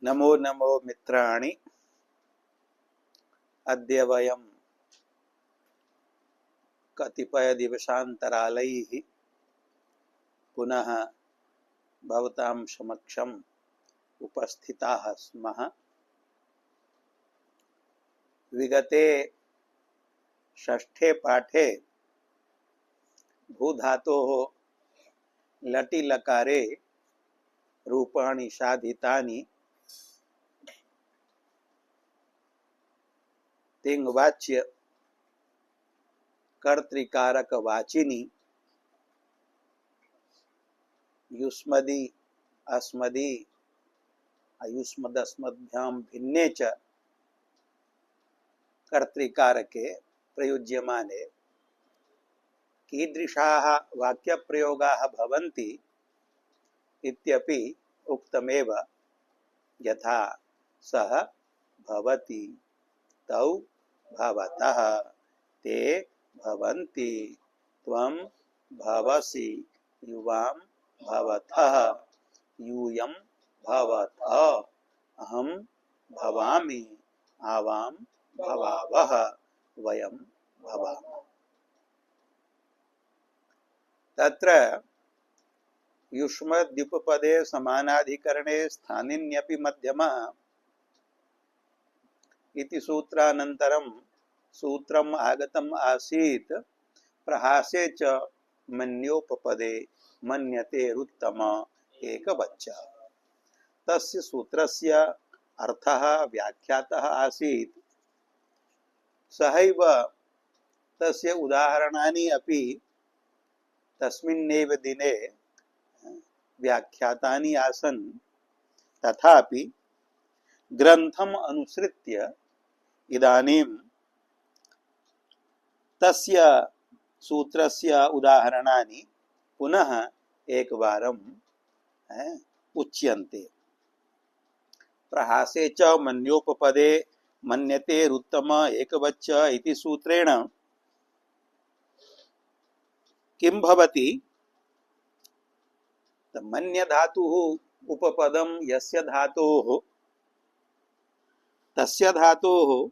नमो नमो मित्राणि। अद्य वयं कतिपयदिवसान्तरालैः पुनः भवतां समक्षम् उपस्थिताः स्मः। विगते षष्ठे पाठे भूधातोः लटि लकारे रूपाणि साधितानि तिङ्वाच्य कर्तृकारकवाचिनि युष्मदि अस्मदि अयुष्मदस्मद्भ्यां भिन्ने च कर्तृकारके प्रयुज्यमाने कीदृशाः वाक्यप्रयोगाः भवन्ति इत्यपि उक्तमेव। यथा सः भवति, तौ भवतः, ते भवन्ति, त्वं भवसि, युवां भवतः, यूयं भवतः, अहं भवामि, आवां भवावः, वयं भवामः। तत्र युष्मद्युपपदे समानाधिकरणे स्थानिन्यपि मध्यमः इति सूत्रानन्तरं सूत्रम् आगतम् आसीत्। प्रहासे च मन्योपपदे मन्यते रुत्तम एकवचः। तस्य सूत्रस्य अर्थः व्याख्यातः आसीत्। सहैव तस्य उदाहरणानि अपि तस्मिन्नेव दिने व्याख्यातानि आसन्। तथापि ग्रन्थम् अनुसृत्य इदानीं तस्य सूत्रस्य उदाहरणानि पुनः एकवारं उच्यन्ते। प्रहासे च मन्योपपदे मन्यते रुत्तम एकवच इति सूत्रेण किं भवति? मन्य धातुः उपपदं यस्य धातोः तस्य धातोः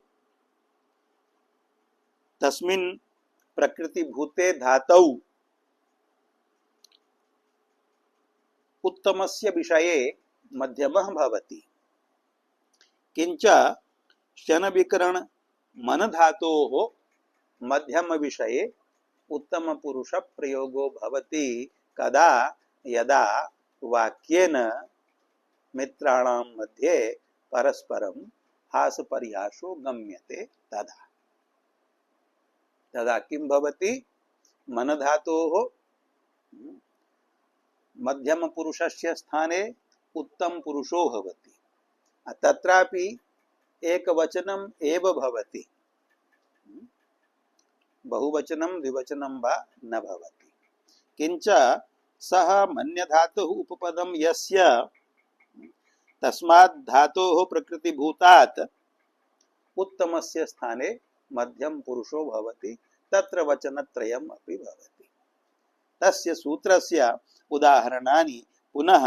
तस्मिन् प्रकृतिभूते धातौ उत्तमस्य विषये मध्यमः भवति। किंच शनविकरण मन धातोः मध्यम विषये उत्तम पुरुष प्रयोगो भवति। कदा? यदा वाक्येन मित्राणां मध्ये परस्परं हासपरिहासो गम्यते तदा। तदा किं भवति? मन धातोः मध्यम पुरुषस्य स्थाने उत्तम पुरुषो भवति। तत्रापि एकवचनम् एव भवति, बहुवचनं द्विवचनं वा न भवति। किंच सः मन्य धातुः उपपदं यस्य तस्मात् धातोः प्रकृतिभूतात् उत्तमस्य स्थाने मध्यम पुरुषो भवति। तत्र वचनत्रयम् अपि भवति। तस्य सूत्रस्य उदाहरणानि पुनः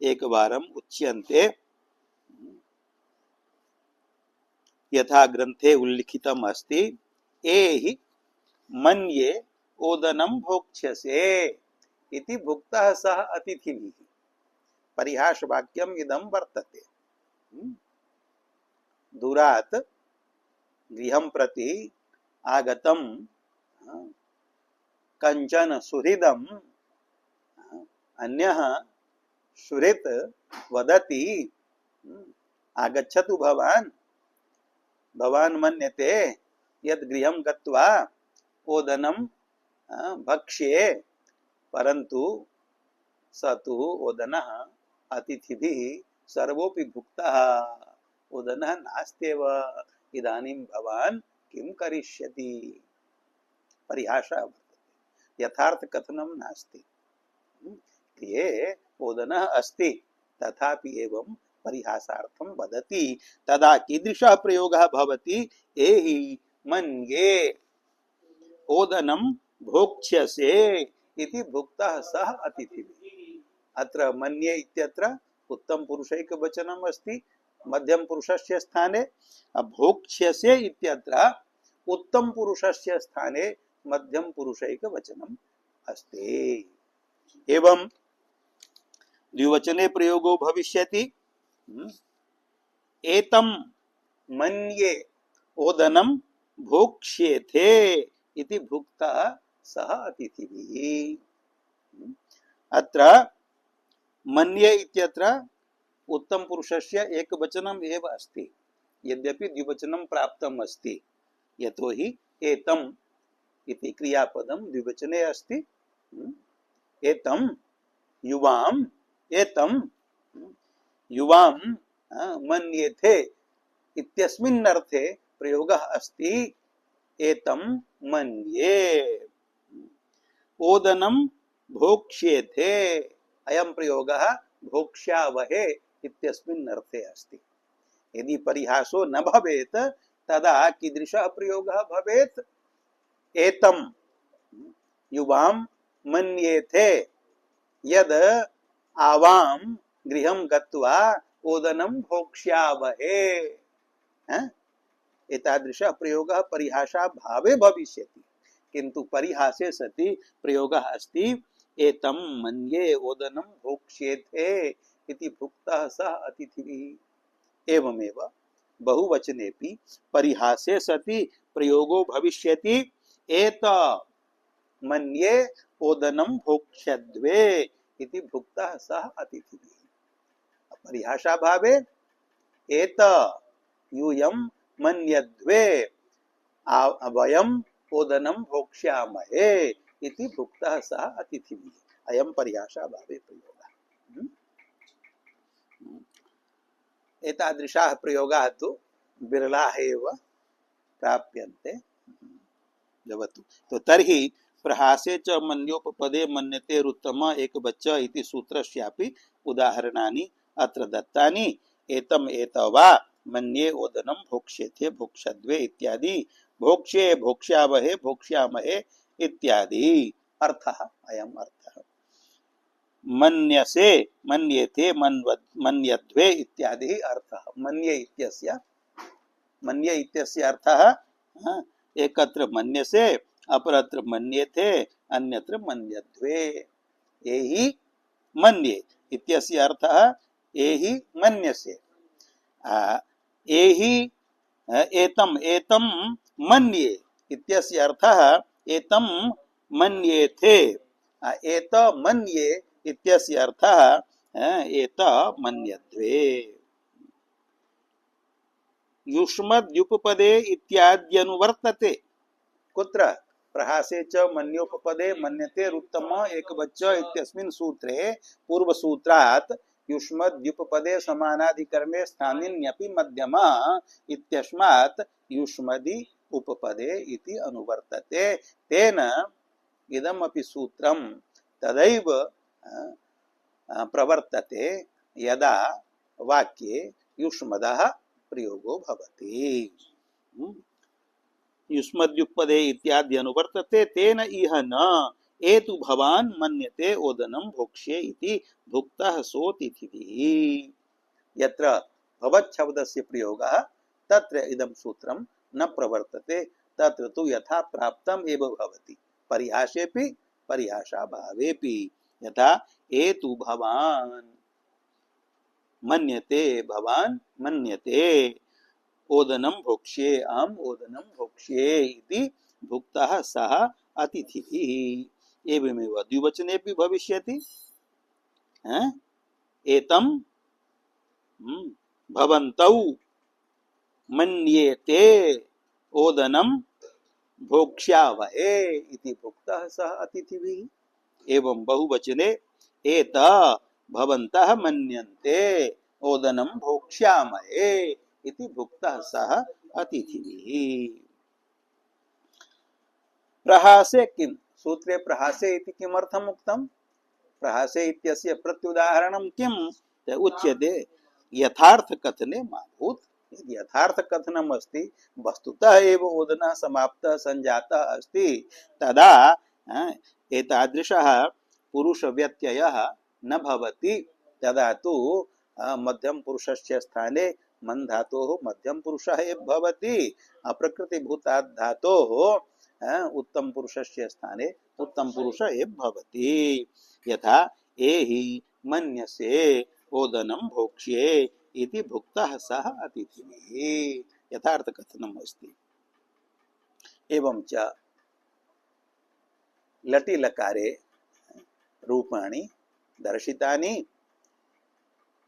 एकवारम् उच्यन्ते। यथा ग्रन्थे उल्लिखितम् अस्ति, एहि मन्ये ओदनं भोक्ष्यसे इति भुक्तः सः अतिथिभिः। परिहासवाक्यम् इदं वर्तते। दूरात् गृहं प्रति आगतं कञ्चन सुहृदम् अन्यः सुहृत् वदति, आगच्छतु भवान्। भवान् मन्यते यत् गृहं गत्वा ओदनं भक्ष्ये, परन्तु स तु ओदनः अतिथिभिः सर्वोऽपि भुक्तः। ओदनः नास्त्येव। इदानीं भवान् किं करिष्यति? परिहासः वर्तते, यथार्थकथनं नास्ति। ये ओदनः अस्ति तथापि एवं परिहासार्थं वदति। तदा कीदृशः प्रयोगः भवति? एहि मन्ये ओदनं भोक्ष्यसे इति भुक्तः सः अतिथिभिः। अत्र मन्ये इत्यत्र उत्तम पुरुषैकवचनम् अस्ति मध्यम पुरुषस्य स्थाने, भोक्ष्यसे इत्यत्र उत्तम पुरुषस्य स्थाने मध्यम पुरुषैकवचनम् अस्ति। एवं द्विवचने प्रयोगो भविष्यति। एतं मन्ये ओदनं भोक्ष्येथे इति भुक्तः सः अतिथिभिः। अत्र मन्ये इत्यत्र उत्तम पुरुषस्य एकवचनम् एव अस्ति, यद्यपि द्विवचनं प्राप्तम् अस्ति, यतोहि एतम् इति क्रियापदं द्विवचने अस्ति। एतं युवाम्, एतं युवां मन्येथे इत्यस्मिन् अर्थे प्रयोगः अस्ति एतं मन्ये। ओदनं भोक्ष्येथे अयं प्रयोगः भोक्ष्यावहे इत्यस्मिन् अर्थे अस्ति। यदि परिहासो न भवेत् तदा कीदृशः प्रयोगः भवेत्? एतं युवां मन्येथे यद आवां गृहं गत्वा ओदनं भोक्ष्यावहे। एतादृशः प्रयोगः परिहासा भावे भविष्यति, किन्तु परिहासे सति प्रयोगः अस्ति एतं मन्ये ओदनं भोक्ष्येथे इति भुक्तः सः अतिथिभिः। एवमेव बहुवचनेपि परिहासे सति प्रयोगो भविष्यति एत मन्ये ओदनं भोक्ष्यद्वे इति भुक्तः सः अतिथिभिः। परिहासा भावे एत यूयं मन्यद्वे वयम् ओदनं भोक्ष्यामहे इति भुक्तः सः अतिथिभिः। अयं परिहासा भावे प्रयोगः। एतादृशाः प्रयोगाः तु विरलाः एव प्राप्यन्ते। भवतु। तो तर्हि प्रहासे च मन्योपपदे मन्यते रुत्तम एकवच इति सूत्रस्यापि उदाहरणानि अत्र दत्तानि। एतम एतवा मन्ये ओदनं भोक्ष्येथे भोक्ष्यद्वे इत्यादि, भोक्ष्ये भोक्ष्यावहे भोक्ष्यामहे इत्यादि अर्थः अयम् अर्थः। मन्यसे मन्येते मन्यद्वे इत्यादि अर्थः। मन्ये इत्यस्य अर्थः एकत्र मन्यसे अपरत्र मन्येथे अन्यत्र मन्यद्वे। एहि मन्ये इत्यस्य अर्थः एहि मन्यसे। एहि एतम एतम मन्ये इत्यस्य अर्थः एतम मन्येथे। एत मन्ये इत्यस्य अर्थः एत मन्यद्वे। युष्मद्युपपदे इत्याद्यनुवर्तते। कुत्र? प्रहासे च मन्योपपदे मन्यते रुत्तम एकवच इत्यस्मिन् सूत्रे पूर्वसूत्रात् युष्मद्युपपदे समानाधिकरणे स्थानिन्यपि मध्यमा इत्यस्मात् युष्मदि उपपदे इति अनुवर्तते। तेन इदमपि सूत्रं तदैव प्रवर्तते यदा वाक्ये युष्मदः प्रयोगो भवति। युष्मद्युपपदे इत्यादि अनुवर्तते। तेन इह न एतु भवान् मन्यते ओदनं भोक्ष्ये इति भुक्तः सोऽतिथिभिः। यत्र भवत् शब्दस्य प्रयोगः तत्र इदं सूत्रं न प्रवर्तते, तत्र तु यथा प्राप्तम् एव भवति। परिहासेपि परिहासा भावेपि। यथा एतु भवान् मन्यते, भवान् मन्यते, ओदनं भोक्ष्ये अहम् ओदनं भोक्ष्ये इति भुक्तः सः अतिथिभिः। एवमेव द्विवचनेपि भविष्यति। एतं भवन्तौ मन्येते ओदनं भोक्ष्यावहे इति भुक्तः सः अतिथिभिः। एवं बहुवचने एत भवन्तः मन्यन्ते ओदनं भोक्ष्यामहे इति भुक्तः सः अतिथिभिः। प्रहासे किं? सूत्रे प्रहासे इति किमर्थम् उक्तम्? प्रहासे इत्यस्य प्रत्युदाहरणं किं? उच्यते यथार्थ कथने मा भूत्। यदि यथार्थ कथनम् अस्ति, वस्तुतः एव ओदनः समाप्तः सञ्जातः अस्ति, तदा एतादृशः पुरुषव्यत्ययः न भवति। तदा तु मध्यम पुरुषस्य स्थाने मन धातोः मध्यम पुरुषः एव भवति, अप्रकृतिभूतात् धातोः उत्तम पुरुषस्य स्थाने उत्तम पुरुष एव भवति। यथा एहि मन्यसे ओदनं भोक्ष्ये इति भुक्तः सः अतिथिः यथार्थ कथनम् अस्ति। एवं च लटि लकारे रूपाणि दर्शितानि,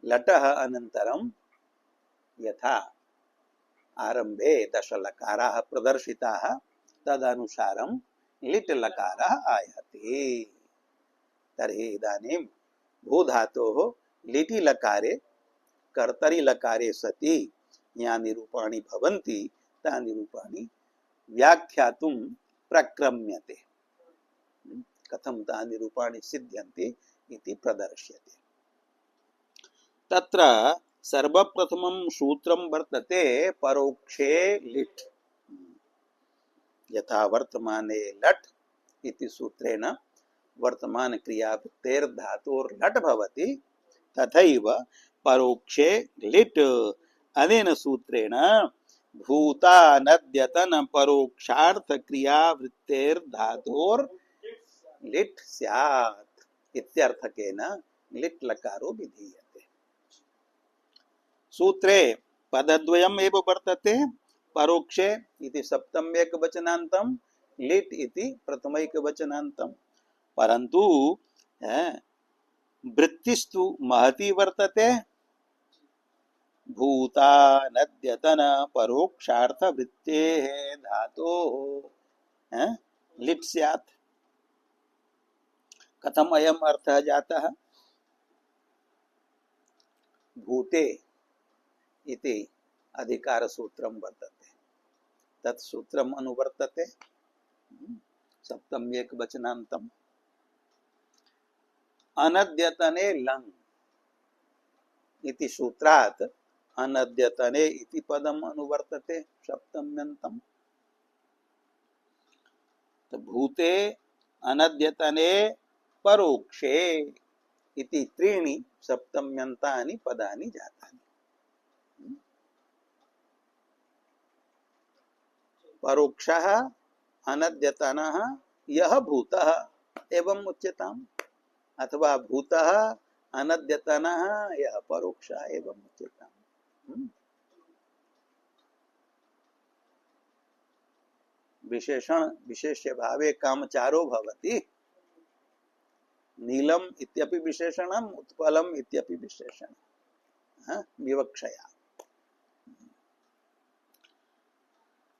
लटः अनन्तरं यथा आरंभे दशलकाराः प्रदर्शिताः तदनुसारं लिट् लकारः आयाति। तर्हि इदानीं भूधातोः लिटि लकारे कर्तरि लकारे सति यानि रूपाणि भवन्ति तानि रूपाणि व्याख्यातुं प्रक्रम्यते। कथं तानि रूपाणि सिद्ध्यन्ति इति प्रदर्श्यते। तत्र सर्वप्रथमं सूत्रं वर्तते परोक्षे लिट्। यथा वर्तमाने लट् इति सूत्रेण वर्तमान क्रियावृत्तेर्धातोर्लट् भवति, तथैव परोक्षे लिट् अनेन सूत्रेण भूतानद्यतन परोक्षार्थ क्रियावृत्तेर्धातोर् लिट् स्यात् इत्यर्थकेन लिट् लकारो विधीयते। सूत्रे पदद्वयम् एव वर्तते, परोक्षे इति सप्तम एकवचनान्तं, लिट् इति प्रथम एकवचनान्तं, परन्तु वृत्तिस्तु महती वर्तते। भूतानद्यतन परोक्षार्थ वृत्तेः धातोः लिट् स्यात्। कथम अयम् अर्थः जातः? भूते इति अधिकार सूत्रं वर्तते, तत् सूत्रम् अनुवर्तते सप्तम एकवचनान्तं। अनद्यतने लङ् इति सूत्रात् अनद्यतने इति पदम् अनुवर्तते सप्तम्यन्तं। तो भूते अनद्यतने परोक्षे इति त्रीणि सप्तम्यन्तानि पदानि जातानि। परोक्षः अनद्यतनः यः भूतः एवं उच्यताम्, अथवा भूतः अनद्यतनः यः परोक्षः एवं उच्यताम्। विशेषण विशेष्य भावे कामचारो भवति। नीलम इत्यपि विशेषणम्, उत्पलम इत्यपि विशेषणं विवक्षया।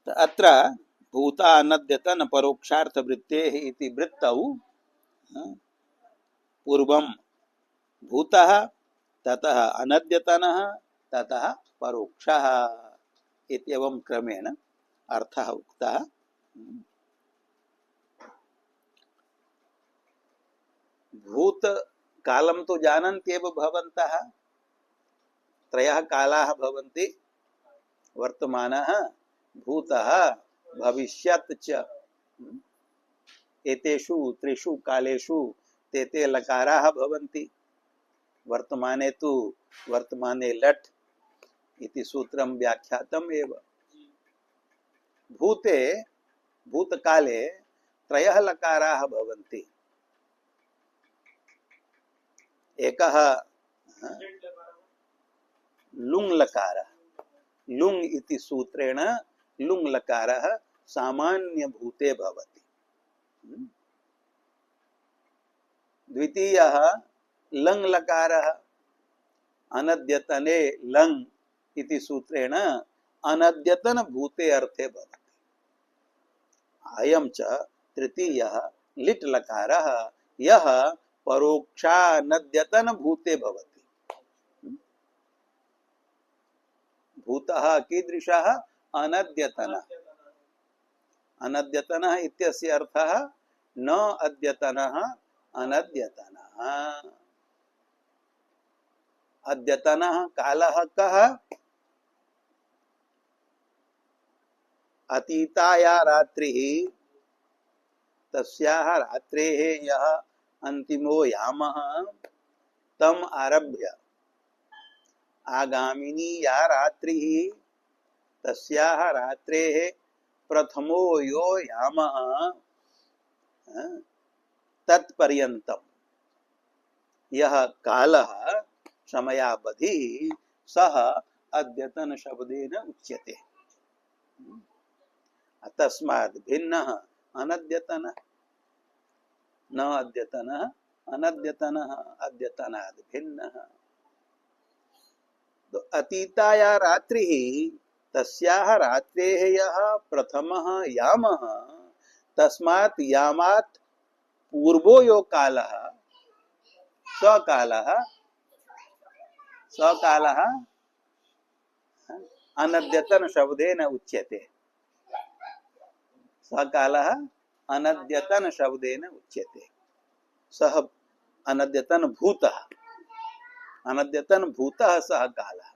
अत्र भूता अनद्यतन परोक्षार्थ वृत्तेः इति वृत्तौ पूर्वं भूतः, ततः अनद्यतनः, ततः परोक्षः इत्येवं क्रमेण अर्थः उक्तः। भूत कालं तो जानन्त्येव भवन्तः। त्रयः कालाः भवन्ति, वर्तमानः, भूतः, भविष्यत् च। एतेषु त्रिषु कालेषु ते ते लकाराः भवन्ति। वर्तमाने तु वर्तमाने लट् इति सूत्रं व्याख्यातम् एव। भूते भूतकाले त्रयः लकाराः भवन्ति। एकः लुङ् लकारः, लुङ् इति सूत्रेण लुङ् लकारः सामान्य भूते भवति। द्वितीयः लङ् लकारः, अनद्यतने लङ् इति सूत्रेण अनद्यतन भूते अर्थे भवति। अयं च तृतीयः लिट् लकारः, यः परोक्षानद्यतन भूते भवति। भूतः कीदृशः? अनद्यतनः। अनद्यतनः इत्यस्य अर्थः न अद्यतनः, अनद्यतनः। अद्यतनः कालः कः? अतीताया रात्रिः, तस्याः रात्रेः यः अन्तिमो यामः तम् आरभ्य आगामिनी या रात्रिः तस्याः रात्रेः प्रथमो यो यामः तत्पर्यन्तम् यह कालः समयावधिः सः अद्यतन शब्देन उच्यते। तस्मात् भिन्नः अनद्यतनः न अद्यतनः अनद्यतनः अद्यतनात् भिन्नः। तो अतीताया रात्रिः तस्याः रात्रेः यः प्रथमः यामः तस्मात् यामात् पूर्वो यो कालः सकालः अनद्यतन शब्देन उच्यते। सकालः अनद्यतन शब्देन उच्यते। सः अनद्यतन भूतः सः कालः।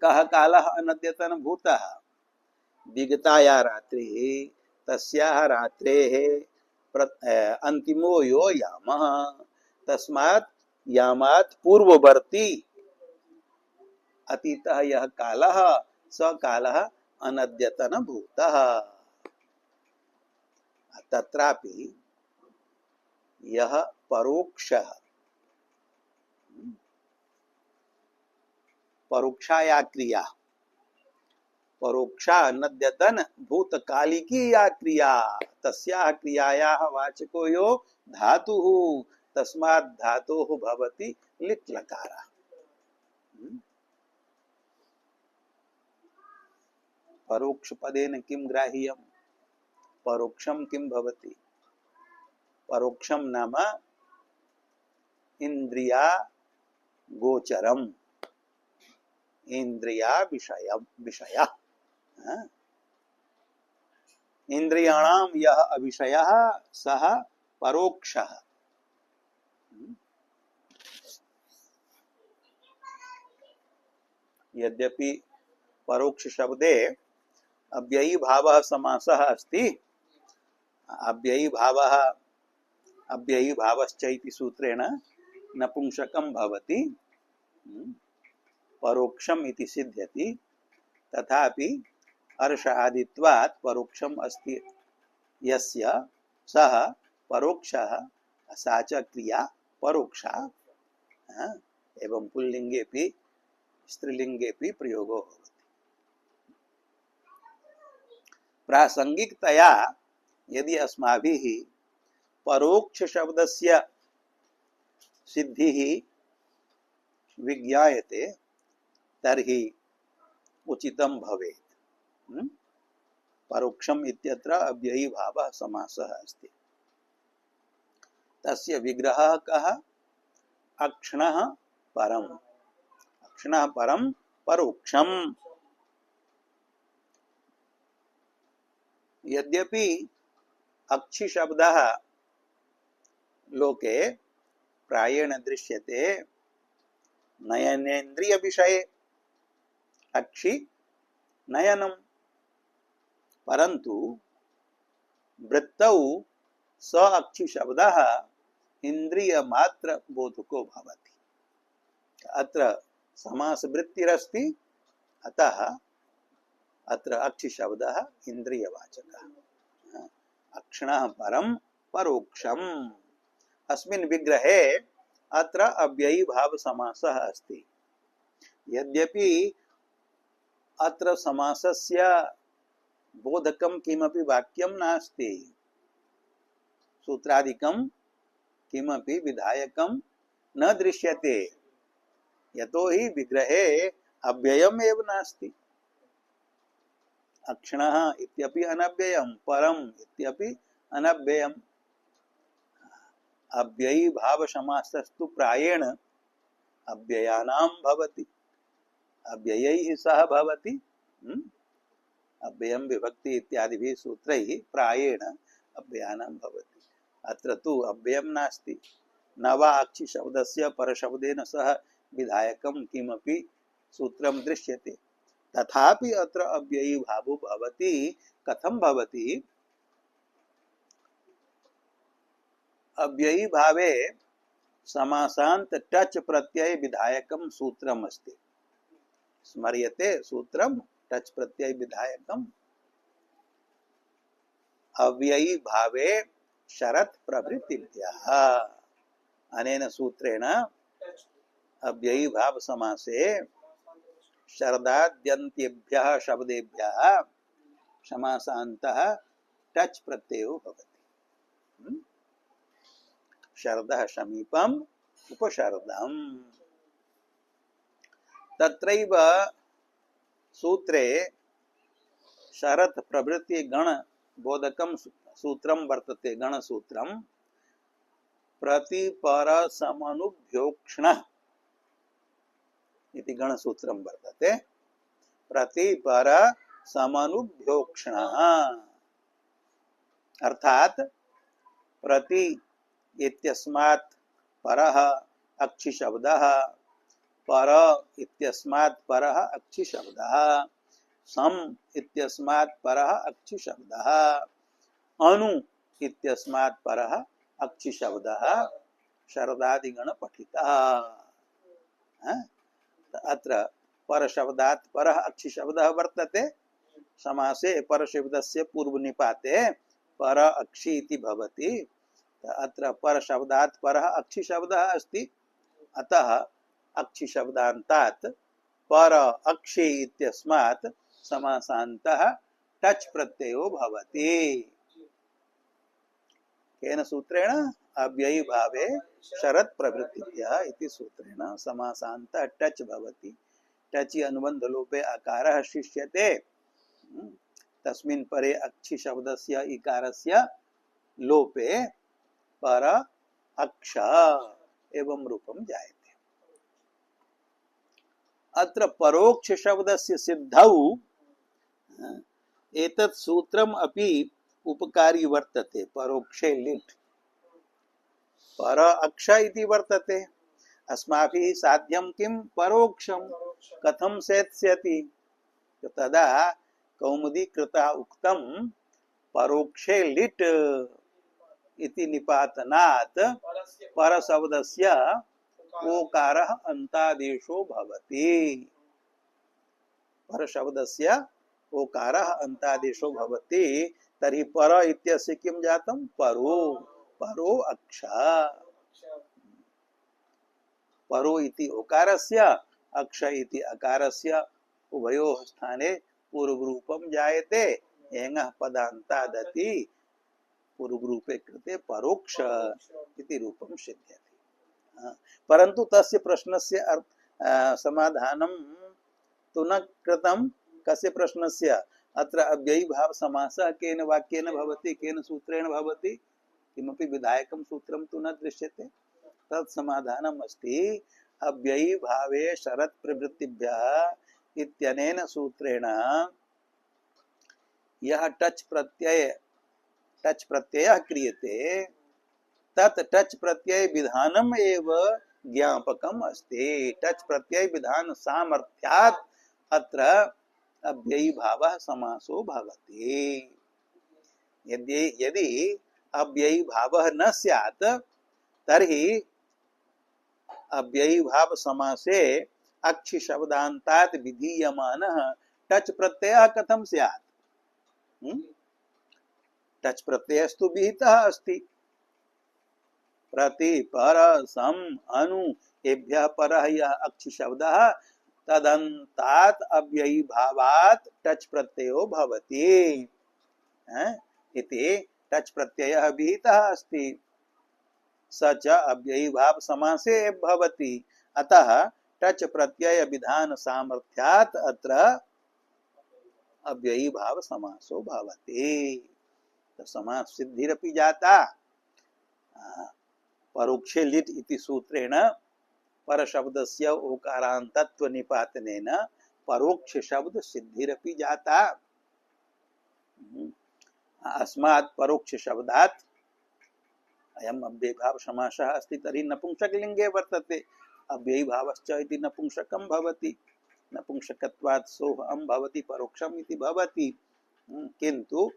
कः कालः अनद्यतन भूतः? विगताया रात्रिः तस्याः रात्रेः अंतिमो यो यामः तस्मात् यामात् पूर्ववर्ती अतीतः यह कालः स कालः अनद्यतन भूतः। तत्रापि यह परोक्षः परोक्षाया क्रिया परोक्षा अनद्यतन भूतकालिकी या क्रिया तस्याः क्रियायाः वाचको यो धातुः तस्मात् धातोः भवति लिट् लकारः। परोक्ष पदेन किं ग्राह्यम्? परोक्षम किं भवति? परोक्षम नाम इंद्रिया गोचरम इंद्रिया विषय इंद्रियाणाम यह अविषयः सः परोक्षः। यद्यपि परोक्ष शब्दे अव्ययी भावः समासः अस्ति। अव्ययी भावश्च इति सूत्रेण नपुंसकं भवति परोक्षम इति सिद्ध्यति। तथापि अर्ष आदित्वात् परोक्षम अस्ति यस्य सः परोक्षः सा च क्रिया परोक्षा एवं पुल्लिंगेपि स्त्रीलिंगेपि प्रयोगो भवति। प्रासंगिकतया यदि अस्माभिः परोक्ष शब्दस्य सिद्धिः विज्ञायते तर्हि उचितं भवेत्। परोक्षम इत्यत्र अव्ययी भावः समासः अस्ति। तस्य विग्रहः कः? अक्षणः परम्। अक्षणः परं परोक्षम। यद्यपि अक्षि शब्दः लोके प्रायेण दृश्यते नयनेन्द्रिय विषये अक्षि नयनम, परंतु वृत्तौ स अक्षि शब्दः इंद्रिय मात्र बोधको भवति। अत्र समास वृत्तिरस्ति, अतः अत्र अक्षि शब्दः इंद्रियवाचकः। अक्षणः परं परोक्षम। अस्मिन् विग्रहे अत्र अव्ययी भाव समासः अस्ति। यद्यपि अत्र समासस्य बोधकं किमपि वाक्यं नास्ति, सूत्रादिकं किमपि विधायकं न दृश्यते, यतोहि विग्रहे अव्ययम् एव नास्ति। अक्षणः इत्यपि अनव्ययम्, परम् इत्यपि अनव्ययम्। अव्ययी भाव समासस्तु प्रायेण अव्ययानां भवति, अव्ययैः सह भवति। अव्ययं विभक्ति इत्यादिभिः सूत्रैः प्रायेण अव्ययानां भवति। अत्र तु अव्ययं नास्ति। न वा अक्षि शब्दस्य परशब्देन सह विधायकं किमपि सूत्रं दृश्यते, तथापि अत्र अव्ययी भावो भवति। कथं भवति? अव्ययी भावे समासांत टच प्रत्यय विधायकम सूत्रम अस्ति। स्मर्यते सूत्रम टच प्रत्यय विधायकम अव्ययी भावे शरत प्रभृतिभ्यः। अनेन सूत्रेण अव्ययी भाव समासे शरदाद्यन्त्येभ्यः शब्देभ्यः समासान्तः टच प्रत्ययो भवति। शरदः समीपम उपशरदम। तत्रैव सूत्रे शरत प्रभृति गण बोधकम सूत्रम वर्तते। गण सूत्रम प्रतिपर समनुभ्योक्ष्ण इति गण सूत्रम वर्तते। प्रतिपर समनुभ्योक्ष्ण अर्थात प्रति इत्यस्मात् परः अक्षि शब्दः, पर इत्यस्मात् परः अक्षि शब्दः, सम इत्यस्मात् परः अक्षि शब्दः, अनु इत्यस्मात् परः अक्षि शब्दः शरदादिगण पठितः। अत्र पर शब्दात् परः अक्षि शब्दः वर्तते। समासे पर शब्दस्य पूर्व निपाते पर अक्षि इति भवति। अत्र पर शब्दात् परः अक्षि शब्दः अस्ति। अतः अक्षि शब्दान्तात् पर अक्षि इत्यस्मात् समासान्तः टच प्रत्ययो भवति। केन सूत्रेण? अव्ययी भावे शरत प्रभृतिभ्यः इति सूत्रेण समासान्तः टच भवति। टचि अनुबंध लोपे आकारः शिष्यते। तस्मिन् परे अक्षि शब्दस्य इकारस्य लोपे पर अक्ष एवं रूपं जायते। अत्र परोक्ष शब्दस्य सिद्धौ एतत् सूत्रम् अपि उपकारी वर्तते। परोक्षे लिट् पर अक्ष इति वर्तते। अस्माभिः साध्यं किं परोक्षं कथं सेत्स्यति? तदा कौमुदी कृता उक्तं परोक्षे लिट् इति निपातनात् पर शब्दस्य ओकारः अन्तादेशो भवति। पर शब्दस्य ओकारः अन्तादेशो भवति। तर्हि पर इत्यस्य किं जातं? परो। परो अक्ष। परो इति ओकारस्य अक्ष इति अकारस्य उभयोः स्थाने पूर्वरूपं जायते। एङः पदान्तादति पूर्वरूपे कृते परोक्ष इति रूपं सिद्ध्यति। परन्तु तस्य प्रश्नस्य समाधानं तु न कृतं। कस्य प्रश्नस्य? अत्र अव्ययी भाव समासः केन वाक्येन भवति, केन सूत्रेण भवति? किमपि विधायकं सूत्रं तु न दृश्यते। तत् समाधानम् अस्ति अव्ययी भावे शरत प्रवृत्तिभ्यः इत्यनेन सूत्रेण यह टच प्रत्ययः क्रियते तत् टच प्रत्यय विधानम एव ज्ञापकम अस्ति। टच प्रत्यय विधान सामर्थ्यात् अत्र अव्ययी भावः समासो भवति। यदि अव्ययी भावः न स्यात् तर्हि अव्ययी भाव समासे अक्षि शब्दान्तात् विधीयमानः टच प्रत्ययः कथं स्यात्? टच प्रत्ययस्तु विहितः अस्ति। प्रति पर सम अनु एभ्यः परः यः अक्षि शब्दः तदन्तात् अव्ययी भावात् टच प्रत्ययो भवति इति टच प्रत्ययः विहितः अस्ति। स च अव्ययी भाव समासे भवति। अतः टच प्रत्यय विधान सामर्थ्यात् अत्र अव्ययी भाव समासो भवति। तो समास सिद्धिरपि जाता। परोक्षे लिट् इति सूत्रेण पर शब्दस्य ओकारान्तत्व निपातनेन परोक्ष शब्द सिद्धिरपि जाता। अस्मात् परोक्ष शब्दात् अयम् अव्ययी भाव समासः अस्ति। तर्हि नपुंसकलिङ्गे वर्तते। अव्ययी भावश्च इति नपुंसकं भवति। नपुंसकत्वात् सोऽहं भवति परोक्षम् इति भवति। किन्तु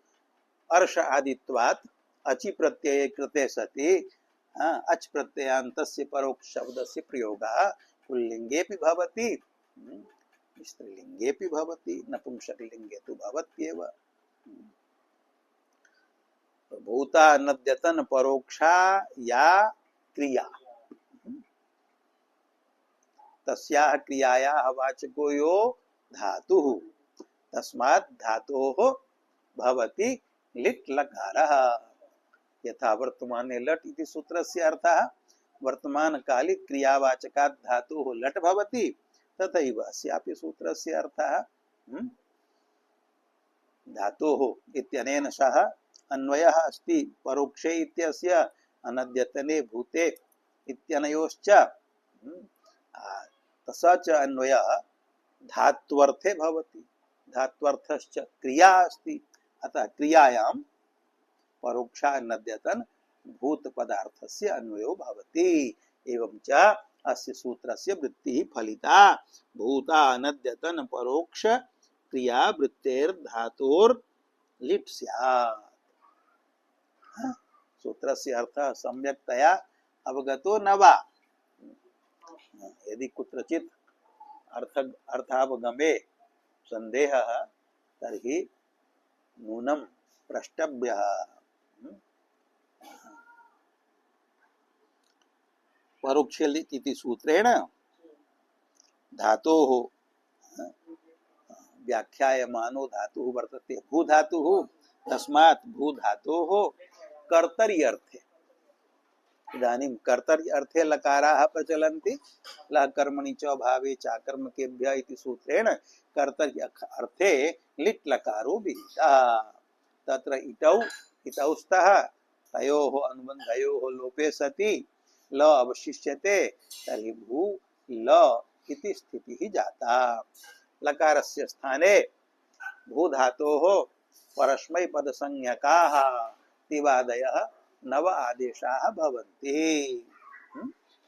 अर्ष आदित्वात् अचि प्रत्यये कृते सति अच प्रत्ययान्तस्य परोक्ष शब्दस्य प्रयोगः पुल्लिङ्गेऽपि भवति, स्त्रीलिङ्गेऽपि भवति, नपुंसकलिङ्गे तु भवत्येव। भूता नद्यतन परोक्षा या क्रिया, तस्याः क्रियायाः वाचको यो धातुः, तस्मात् धातोः भवति लिट् लकारः। यथा वर्तमाने लट् इति सूत्रस्य अर्थः वर्तमानकाले क्रियावाचकात् धातुः लट् भवति, तथैव अस्यापि सूत्रस्य अर्थः धातोः इत्यनेन सह अन्वयः अस्ति। परोक्षे इत्यस्य अनद्यतने भूते इत्यनयोश्च स च अन्वयः धात्वर्थे भवति। धात्वर्थश्च क्रिया अस्ति, अतः क्रियायां परोक्षा नद्यतन भूत पदार्थस्य अन्वयो भवति। एवं च अस्य सूत्रस्य वृत्तिः फलिता। भूता नद्यतन परोक्ष क्रिया वृत्तेर् धातोर् लिट् स्यात्। सूत्रस्य अर्थः सम्यक्तया अवगतो न वा? यदि कुत्रचित् अर्थावगमे संदेहः तर्हि नूनं प्रष्टव्यः। परोक्ष लिट् इति सूत्रेण धातोः व्याख्यायमानो धातुः वर्तते भूधातुः, तस्मात् भूधातोः कर्तरि अर्थे। इदानीं कर्तरि अर्थे लकाराः प्रचलन्ति। लः कर्मणि च भावे चाकर्मकेभ्यः इति सूत्रेण कर्तरि अर्थे लिट् लकारो विहितः। तत्र इटौ इतौ स्तः तयोः अनुबन्धयोः लोपे सति ल अवशिष्यते, तर्हि भू ल इति स्थितिः जाता। लकारस्य स्थाने भूधातोः परस्मैपदसंज्ञकाः तिवादयः नव आदेशाः भवन्ति।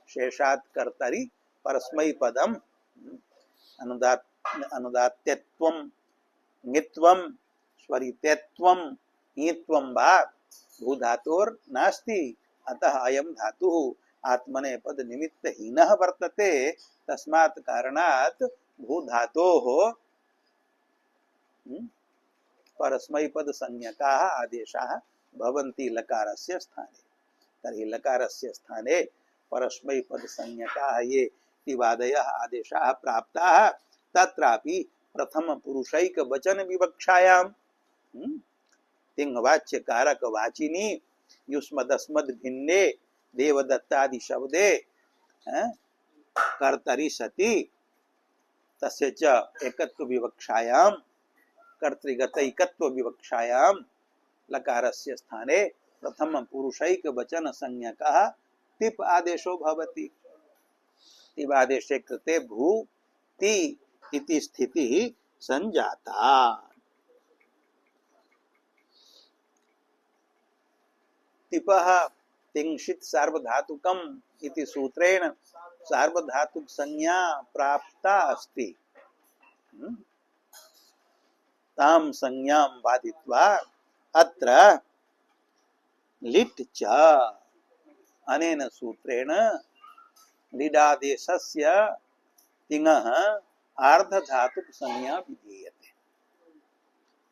शेषात् कर्तरि परस्मैपदम् अनुदात्त्यत्वं ङित्वं स्वरित्यत्वं ङित्वं वा भूधातोर्नास्ति। अतः अयं धातुः आत्मनेपद निमित्तहीनः वर्तते। तस्मात् कारणात् भूधातोः परस्मैपद संज्ञकाः आदेशाः भवन्ति लकारस्य स्थाने। तर्हि लकारस्य स्थाने परस्मैपद संज्ञकाः ये तिवादयः आदेशाः प्राप्ताः, तत्रापि प्रथम पुरुषैक वचन विवक्षायां तिङ्वाच्य कारक वाचिनी युष्मदस्मद भिन्ने देवदत्तादि शब्दे कर्तरि सति तस्य च एकत्व विवक्षायां कर्तृगतैकत्व विवक्षायां लकारस्य स्थाने प्रथम पुरुषैक वचन संज्ञकः तिप् आदेशो भवति। तिप् आदेशे कृते भू ति इति स्थितिः संजाता। तिपः तिंशित् सार्वधातुकम् इति सूत्रेण सार्वधातुक संज्ञा प्राप्ता अस्ति। तां संज्ञां बाधित्वा अत्र लिट् च अनेन सूत्रेण लिडादेशस्य तिङः आर्धधातुक संज्ञा विधीयते।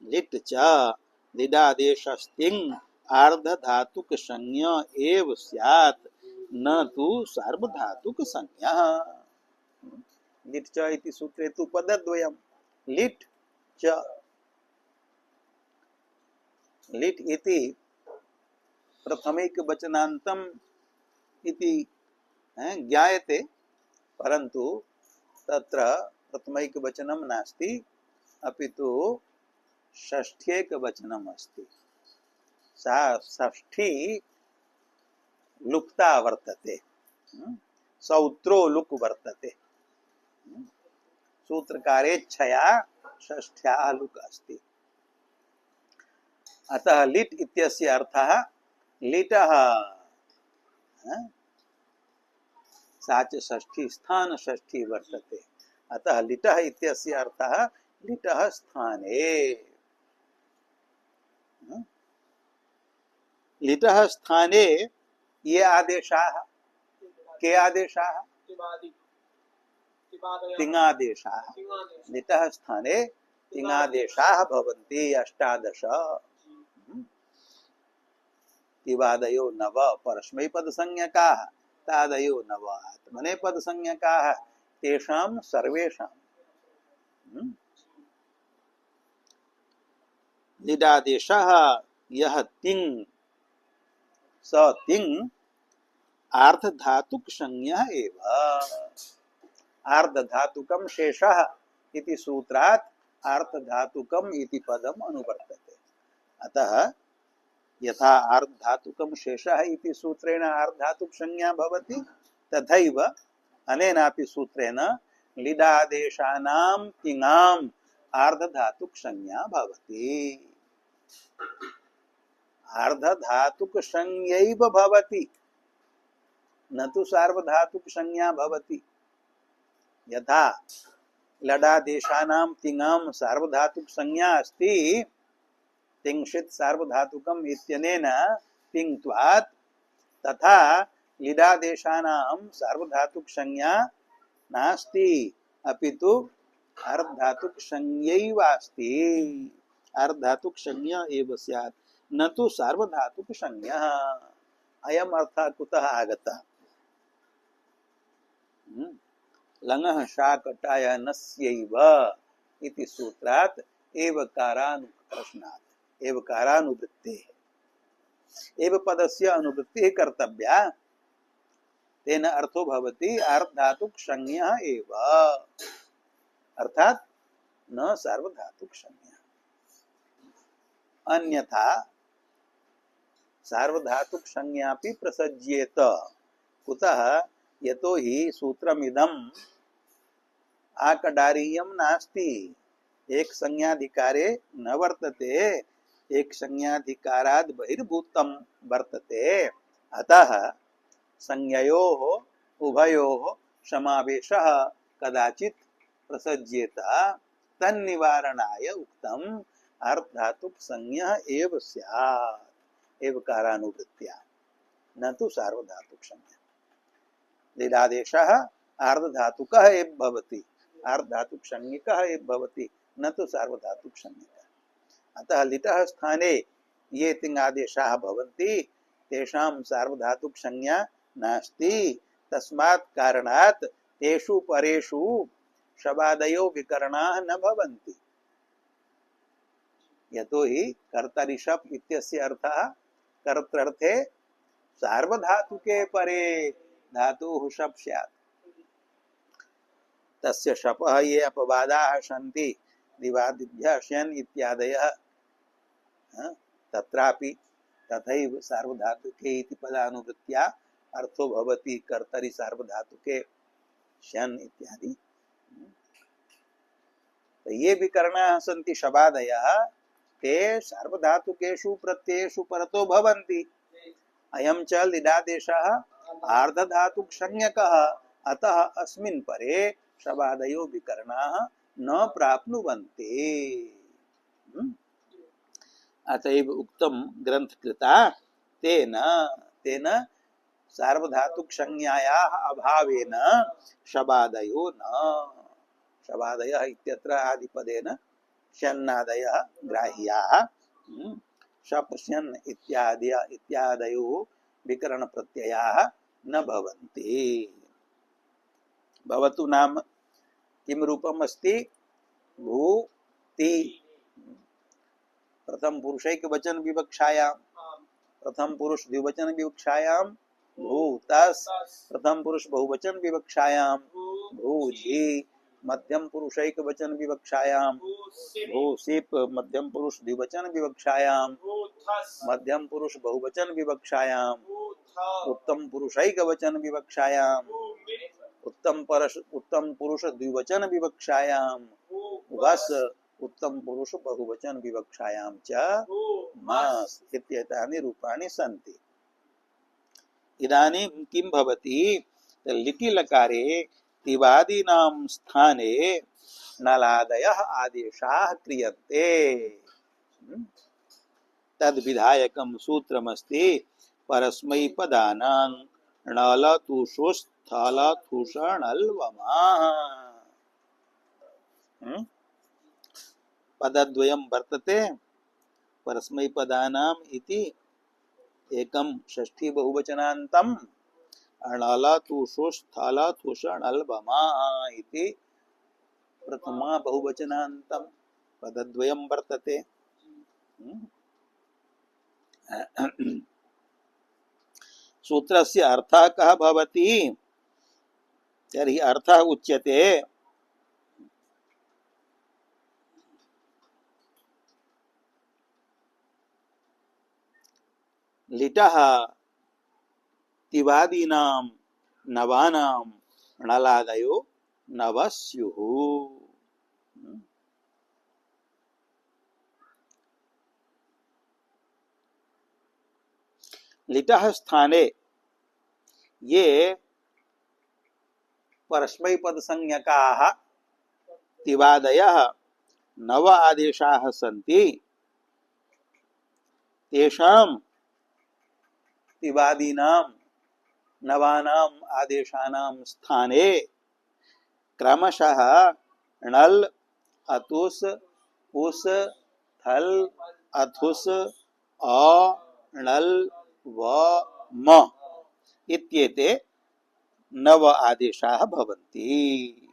लिट् च लिडादेशस्तिङ् आर्धधातुक संज्ञा एव स्यात्, न तु सार्वधातुक संज्ञा। लिट् च इति सूत्रे तु पदद्वयम् लिट् च। लिट् इति प्रथमैक वचनान्तम् इति ज्ञायते, परन्तु तत्र प्रथमैक वचनं नास्ति, अपितु षष्ठ्यैक वचनम् अस्ति। सा षष्ठी लुप्ता वर्तते, सौत्रो लुक् वर्तते। सूत्रकारेच्छया षष्ठ्याः लुक् अस्ति। अतः लिट् इत्यस्य अर्थः लिटः, सा च षष्ठी स्थान षष्ठी वर्तते। अतः लिटः इत्यस्य अर्थः लिटः स्थाने। लिटः स्थाने ये आदेशाः के आदेशाः तिङादेशाः लिटः स्थाने तिङादेशाः भवन्ति 18 तिवादयो नव परस्मैपदसंज्ञकाः तादयो नव आत्मने पदसंज्ञकाः तेषां सर्वेषां लिडादेशः यः तिङ् स तिङ् आर्धधातुक संज्ञः एव आर्धधातुकं शेषः इति सूत्रात् आर्धधातुकम् इति पदम् अनुवर्तते। अतः यथा आर्धधातुकं शेषः इति सूत्रेण आर्धधातुक संज्ञा भवति तथैव अनेनापि सूत्रेण लिडादेशानां तिङाम् आर्धधातुक संज्ञा भवति। आर्धधातुक संज्ञैव भवति न तु सार्वधातुक संज्ञा भवति। यथा लडादेशानां तिङां सार्वधातुक संज्ञा अस्ति तिंशित् सार्वधातुकम् इत्यनेन तिङ्त्वात् तथा लिडादेशानां सार्वधातुक संज्ञा नास्ति अपितु अर्धधातुक संज्ञैव अस्ति। अर्धधातुक संज्ञा एव स्यात् न तु सार्वधातुक संज्ञा। अयम् अर्थः कुतः आगतः? लङः शाकटायनस्यैव इति सूत्रात् एवकारानुप्रश्नात् एवकारानुवृत्तेः एव पदस्य अनुवृत्तिः कर्तव्या तेन अर्थो भवति अर्धधातुक संज्ञा एव अर्थात् न सार्वधातुक संज्ञा। अन्यथा सार्वधातुक संज्ञापि प्रसज्येत। कुतः? यतो हि सूत्रमिदम् आकडारीयं नास्ति एक संज्ञाधिकारे न वर्तते एक संज्ञाधिकाराद् बहिर्भूतं वर्तते। अतः संज्ञयोः उभयोः समावेशः कदाचित् प्रसज्येत तन्निवारणाय उक्तम् अर्धधातुक संज्ञा एव स्यात् एवकारानुवृत्त्या न तु सार्वधातुक संज्ञा। लिडादेशः आर्धधातुकः एव भवति आर्धधातुक संज्ञकः एव भवति न तु सार्वधातुक संज्ञकः। अतः लिटः स्थाने ये तिङादेशाः भवन्ति तेषां सार्वधातुक संज्ञा नास्ति। तस्मात् कारणात् तेषु परेषु शबादयो विकरणाः न भवन्ति। यतो हि कर्तरि शप् इत्यस्य अर्थः कर्तृर्थे सार्वधातुके परे धातुः शप् स्यात्। तस्य शपः ये अपवादाः सन्ति दिवादिभ्यः श्यन् इत्यादयः तत्रापि तथैव सार्वधातुके इति पदानुवृत्त्या अर्थो भवति कर्तरि सार्वधातुके श्यन् इत्यादि। तो ये विकरणाः सन्ति शबादयः ते सार्वधातुकेषु प्रत्ययेषु परतो भवन्ति। अयं च लिडादेशः आर्धधातुक संज्ञकः अतः अस्मिन् परे शबादयो विकरणाः न प्राप्नुवन्ति। अतएव उक्तं ग्रंथकृता तेन तेन सार्वधातुक संज्ञायाः अभावेन शबादयो न शबादयः इत्यत्र आदिपदेन शन्नादयः ग्राह्याः शप् श्यन् इत्यादयो विकरण प्रत्ययाः न भवन्ति। भवतु नाम किं रूपम् अस्ति? भूति प्रथम पुरुषैकवचन विवक्षायां प्रथम पुरुष द्विवचन विवक्षायां भूतस् प्रथम पुरुष बहुवचन विवक्षायां भूजि मध्यम पुरुषैकवचन विवक्षायां भूसिप मध्यम पुरुष द्विवचन विवक्षायां मध्यम पुरुष बहुवचन विवक्षायां उत्तम पुरुषैकवचन विवक्षायां उत्तम पुरुष द्विवचन विवक्षायां वस उत्तम पुरुष बहुवचन विवक्षायां च मस् इत्येतानि रूपाणि सन्ति। इदानीं किं भवति? लिटि लकारे तिवादीनां स्थाने नलादयः आदेशाः क्रियन्ते। तद् विधायकं सूत्रमस्ति परस्मैपदानां णलतुषुस्थलतुषणल्वमाः। पदद्वयं वर्तते परस्मैपदानाम् इति एकं षष्ठी बहुवचनान्तम् अणलतुषुस्थलतुषणल्वमाः इति प्रथमा बहुवचनान्तं पदद्वयं वर्तते। सूत्रस्य अर्थः कः भवति? तर्हि अर्थः उच्यते लिटः तिवादीनां नवानां णलादयो नवः स्युः। लिटः स्थाने ये परस्मैपद संज्ञकाः तिवादयः नव आदेशाः सन्ति तेषां तिवादीनां नवानाम् आदेशानां स्थाने क्रमशः णल अतुस उस थल अथुस अ णल व म इत्येते नव आदेशाः भवन्ति।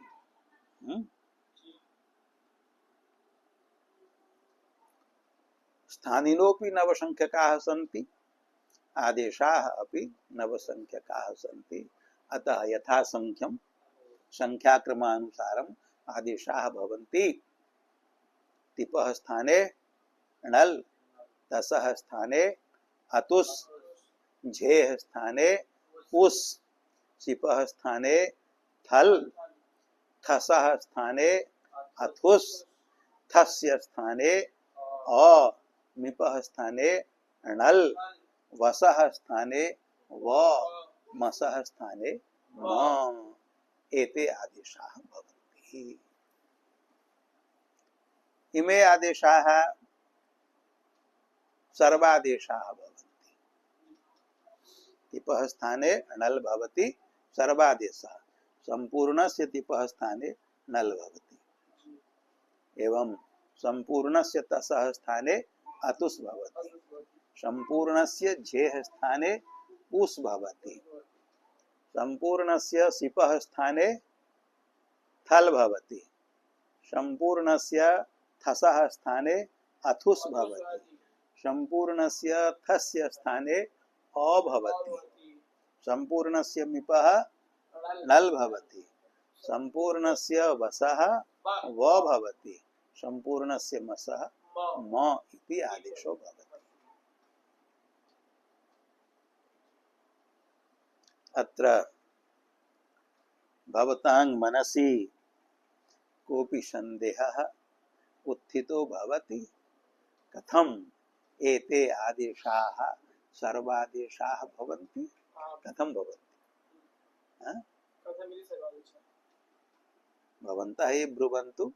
स्थानिनोऽपि नवसंख्यकाः सन्ति आदेशाः अपि नवसंख्यकाः सन्ति। अतः यथासंख्यं संख्याक्रमानुसारम् आदेशाः भवन्ति। तिपः स्थाने णल, तसः स्थाने अतुस्, झेः स्थाने उस्, सिपः स्थाने थल, थसः स्थाने अथुस्, थस्य स्थाने अ, मिपः स्थाने णल, वसः स्थाने व, मसः स्थाने म एते आदेशाः भवन्ति। इमे आदेशाः सर्वादेशाः भवन्ति। तिपः स्थाने णल भवति सर्वादेशः, संपूर्णस्य तिपः स्थाने णल भवति। एवं संपूर्णस्य तसः स्थाने अतुस् भवति, संपूर्णस्य झेः स्थाने उस् भवति, संपूर्णस्य सिपः स्थाने थल भवति, संपूर्णस्य थसः स्थाने अथुस् भवति, संपूर्णस्य थस्य स्थाने अ भवति, संपूर्णस्य मिपः णल भवति, संपूर्णस्य वसः व भवति, संपूर्णस्य मसः म इति आदेशो भवति। अत्र भवतां मनसि कोऽपि सन्देहः उत्थितो भवति कथम् एते आदेशाः सर्वादेशाः भवन्ति? कथं भवन्ति? भवन्तः ये ब्रुवन्तु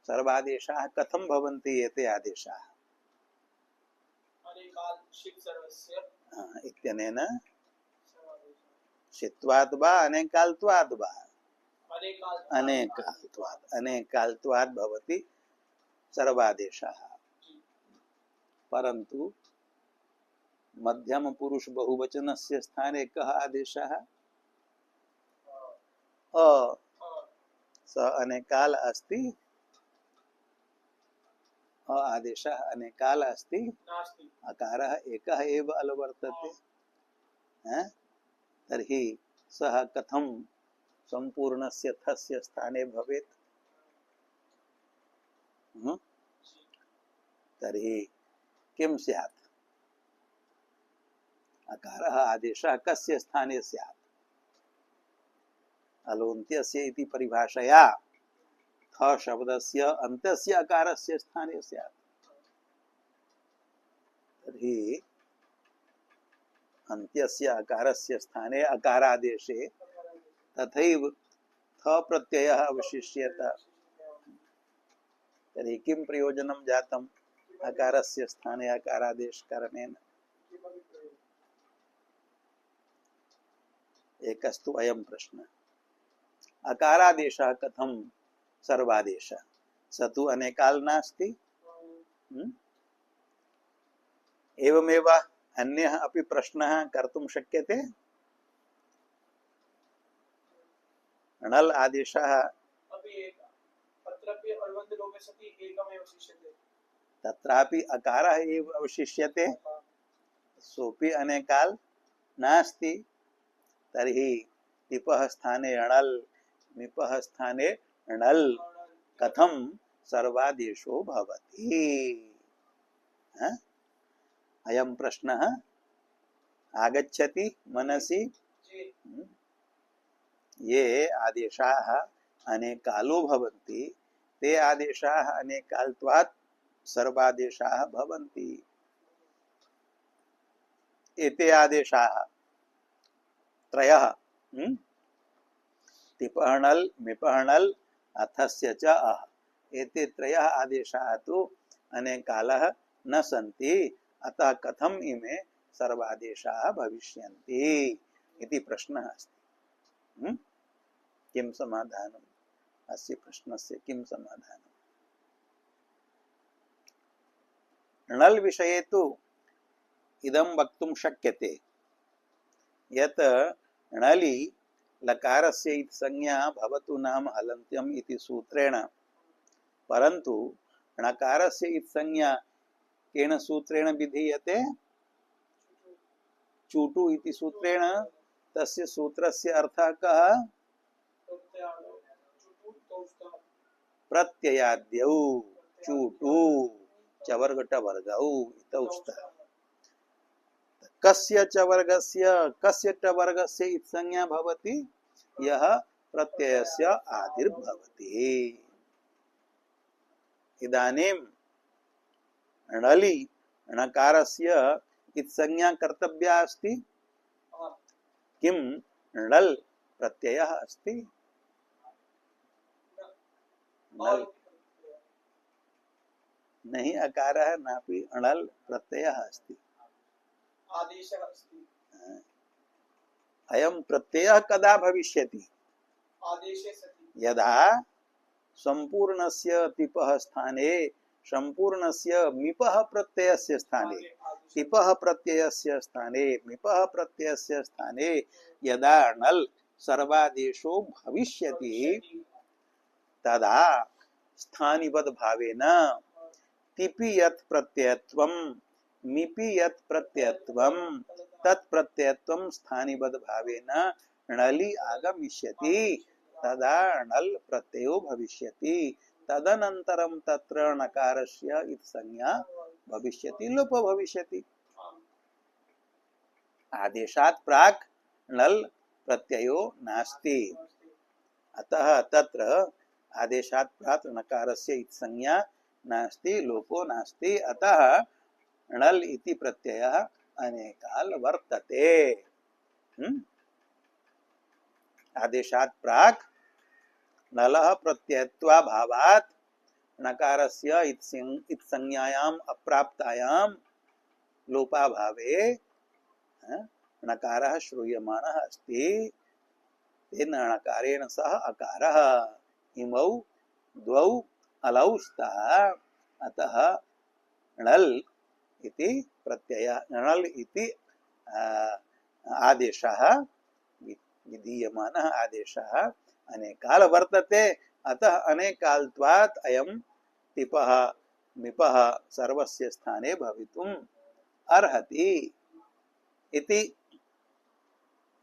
सर्वादेशाः कथं भवन्ति एते आदेशाः? इत्यनेन शित्वात् वा अनेकाल्त्वात् वा? अनेकाल्त्वात्, अनेकाल्त्वात् भवति सर्वादेशाः। परन्तु मध्यम पुरुष बहुवचनस्य स्थाने कः आदेशः? अ, स अनेकाल अस्ति, अ आदेशः अनेकाल अस्ति, अकारः एकः एव अलवर्तते। तर्हि सः कथं संपूर्णस्य थस्य स्थाने भवेत्? तर्हि किं स्यात्? अकारः आदेशः कस्य स्थाने स्यात्? अलोन्त्यस्य इति परिभाषया थ शब्दस्य अन्त्यस्य अकारस्य स्थाने स्यात्। तर्हि अन्त्यस्य अकारस्य स्थाने अकारादेशे तथैव थ प्रत्ययः अवशिष्येत। तर्हि किं प्रयोजनं जातम् अकारस्य स्थाने अकारादेश करणेन? एकस्तु अयं प्रश्न अकारादेशः कथं सर्वादेशः स तु अनेकाल नास्ति। एवमेव अन्यः अपि प्रश्नः कर्तुं शक्यते। णल् आदेशः तत्रापि अकारः एव अवशिष्यते, सोऽपि अनेकाल नास्ति। तर्हि तिपः स्थाने णल् मिपः स्थाने णल् कथं सर्वादेशो भवति। अयं प्रश्नः आगच्छति मनसि। ये आदेशाः अनेकालो भवन्ति ते आदेशाः अनेकाल्त्वात् सर्वादेशाः भवन्ति। एते आदेशाः त्रयः तिपहणल् मिपहणल् अथस्य च अः, एते त्रयः आदेशाः तु अनेकालः न सन्ति, अतः कथम इमे सर्वादेशाः भविष्यन्ति इति प्रश्नः अस्ति। किं समाधानम् अस्य प्रश्नस्य, किं समाधानम्? णल् विषये तु इदं वक्तुं शक्यते यत् णलि लकारस्य इति संज्ञा भवतु नाम हलन्त्यम् इति सूत्रेण, परन्तु णकारस्य इति संज्ञा केन सूत्रेण विधीयते? चूटु इति सूत्रेण। तस्य सूत्रस्य अर्थः कः? प्रत्ययाद्यौ चूटु चवर्ग टवर्गौ इतौ स्तः। कस्य चवर्गस्य कस्य टवर्गस्य इति संज्ञा भवति? यः प्रत्ययस्य आदिर्भवति। इदानीं णलि णकारस्य इति संज्ञा कर्तव्या अस्ति। किं णल् प्रत्ययः अस्ति? णल् नहीं, अकारः नापि णल् प्रत्ययः अस्ति, आदेशः अस्ति। अयं प्रत्ययः कदा भविष्यति? आदेशे सति। यदा सम्पूर्णस्य तिपः स्थाने सम्पूर्णस्य मिपः प्रत्ययस्य स्थाने तिपः प्रत्ययस्य स्थाने मिपः प्रत्ययस्य स्थाने यदा णल् सर्वादेशो भविष्यति तदा स्थानिवद् भावेन तिपि यत् प्रत्ययत्वं मिपि यत् प्रत्ययत्वं तत् प्रत्ययत्वं स्थानिवद् भावेन णलि आगमिष्यति, तदा णल् प्रत्ययो भविष्यति। तदनन्तरं तत्र णकारस्य इति संज्ञा भविष्यति, लोप भविष्यति। आदेशात् प्राक् णल् प्रत्ययो नास्ति, अतः तत्र आदेशात् प्राक् णकारस्य इति संज्ञा नास्ति, लोपो नास्ति, अतः णल् इति प्रत्ययः अनेकाल वर्तते। आदेशात् प्राक् नलः प्रत्ययत्वाभावात् नकारस्य इति संज्ञायाम् अप्राप्तायां लोपाभावे नकारः श्रूयमाणः अस्ति। तेन नकारेण सह अकारः इमौ द्वौ अलौ स्तः, अतः णल् इति प्रत्ययः णल् इति आदेशः विधीयमानः आदेशः अनेकाल वर्तते, अतः अनेकाल्त्वात् अयं तिपः मिपः सर्वस्य स्थाने भवितुम् अर्हति इति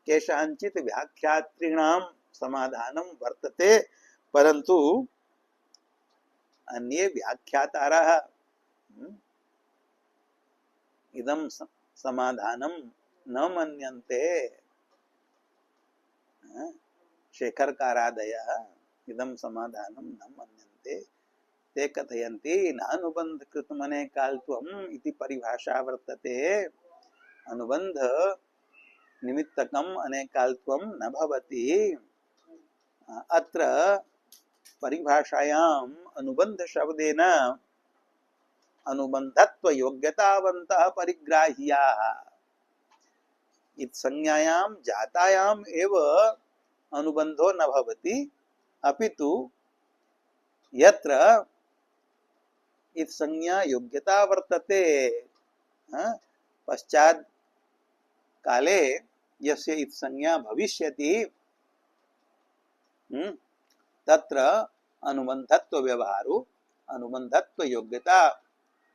केषाञ्चित् व्याख्यातॄणां समाधानं वर्तते। परन्तु अन्ये व्याख्यातारः इदं समाधानं न मन्यन्ते। शेखरकारादयः इदं समाधानं न मन्यन्ते। ते कथयन्ति नानुबन्धकृतमनेकाल्त्वम् इति परिभाषा वर्तते, अनुबन्ध निमित्तकम् अनेकाल्त्वं न भवति। अत्र परिभाषायाम् अनुबन्ध शब्देन अनुबन्धत्व योग्यतावन्तः परिग्राह्याः इत्संज्ञायां जातायाम् एव अनुबंधो न भवति अपितु यत्र इत्संज्ञा योग्यता वर्तते पश्चात् काले यस्य इत्संज्ञा भविष्यति तत्र अनुबंधत्व व्यवहारो अनुबंधत्व योग्यता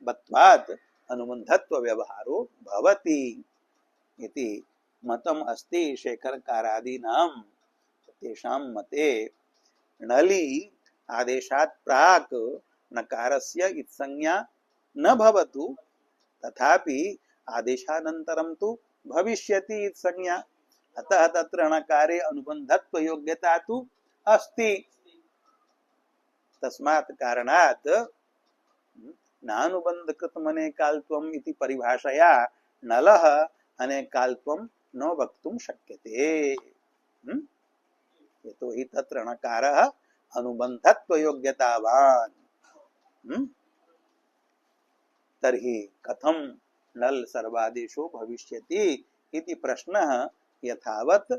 बत्वात् अनुबंधत्व व्यवहारो भवति इति मतम् अस्ति शेखरकारादीनां तेषां मते णलि आदेशात् प्राक् नकारस्य इत्संज्ञा न भवतु तथापि आदेशानन्तरं तु भविष्यति इत्संज्ञा अतः तत्र णकारे अनुबंधत्व योग्यता तु अस्ति तस्मात् कारणात् नानुबंधकृतम् अनेकाल्त्वम् इति परिभाषया नलः अनेकाल्त्वं न वक्तुं शक्यते यतोहि तत्र णकारः अनुबंधत्व योग्यतावान् तर्हि कथं नल सर्वादेशो भविष्यति इति प्रश्नः यथावत्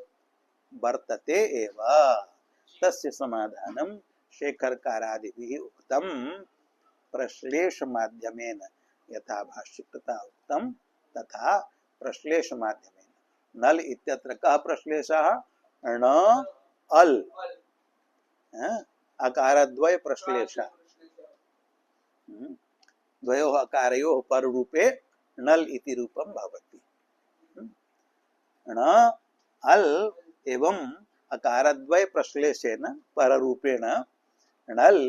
वर्तते एव तस्य समाधानं शेखरकारादिभिः उक्तं प्रश्लेष माध्यमेन यथा भाष्यकृता उक्तं तथा प्रश्लेष माध्यमेन नल इत्यत्र कः प्रश्लेषः ण अल अकारद्वय प्रश्लेषः द्वयोः अकारयोः पररूपे नल इति रूपं भवति ण अल एवं अकारद्वय प्रश्लेषेण पररूपेण नल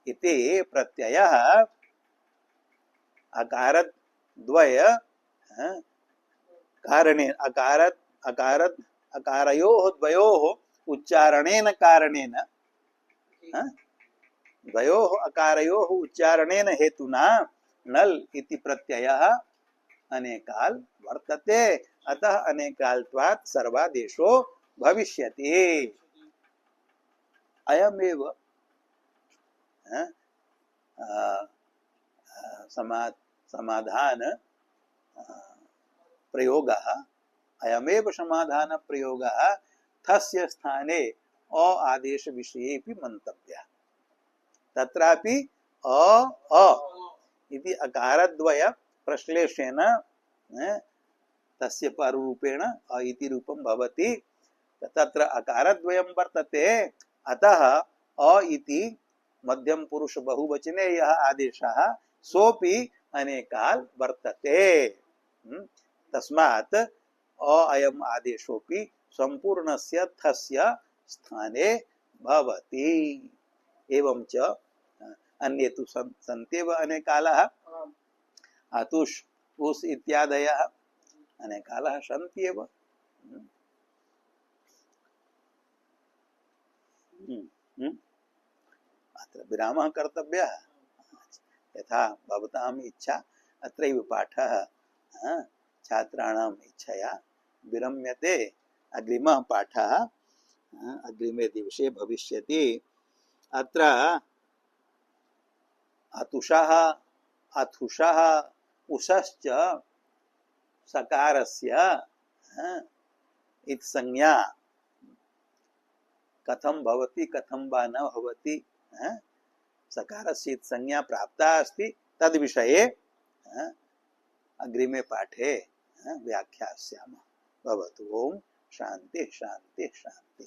इति प्रत्ययः अकारद्वय कारणे अकारयोः द्वयोः उच्चारणेन कारणेन द्वयोः अकारयोः उच्चारणेन हेतुना नल इति प्रत्ययः अनेकाल वर्तते अतः अनेकाल्त्वात् सर्वादेशो भविष्यति अयमेव समाधान प्रयोगः अयमेव समाधान प्रयोगः थस्य स्थाने अ आदेश विषयेपि मंतव्यः तत्रापि अ इति अकारद्वय प्रश्लेषेण तस्य पररूपेण अ इति रूपं भवति तत्र अकारद्वयं वर्तते अतः अ इति मध्यम पुरुष बहुवचने यह आदेशः सोपि अनेकाल वर्तते तस्मात् अयम् आदेशोपि संपूर्णस्य थस्य स्थाने भवति एवं च अन्ये तु सन्त्येव अनेकालः आतुष् उस् इत्यादयः अनेकालः सन्त्येव अत्र विरामः कर्तव्यः यथा भवताम् इच्छा अत्रैव पाठः छात्राणाम् इच्छया विरम्यते अग्रिमः पाठः अग्रिमे दिवसे भविष्यति अत्र अतुषः अथुषः उषश्च सकारस्य इत्संज्ञा कथं भवति कथं वा न भवति सकारस्य इत्संज्ञा प्राप्ता अस्ति तद् विषये अग्रिमे पाठे व्याख्यास्यामः भवतु ओम शांति शांति शांति।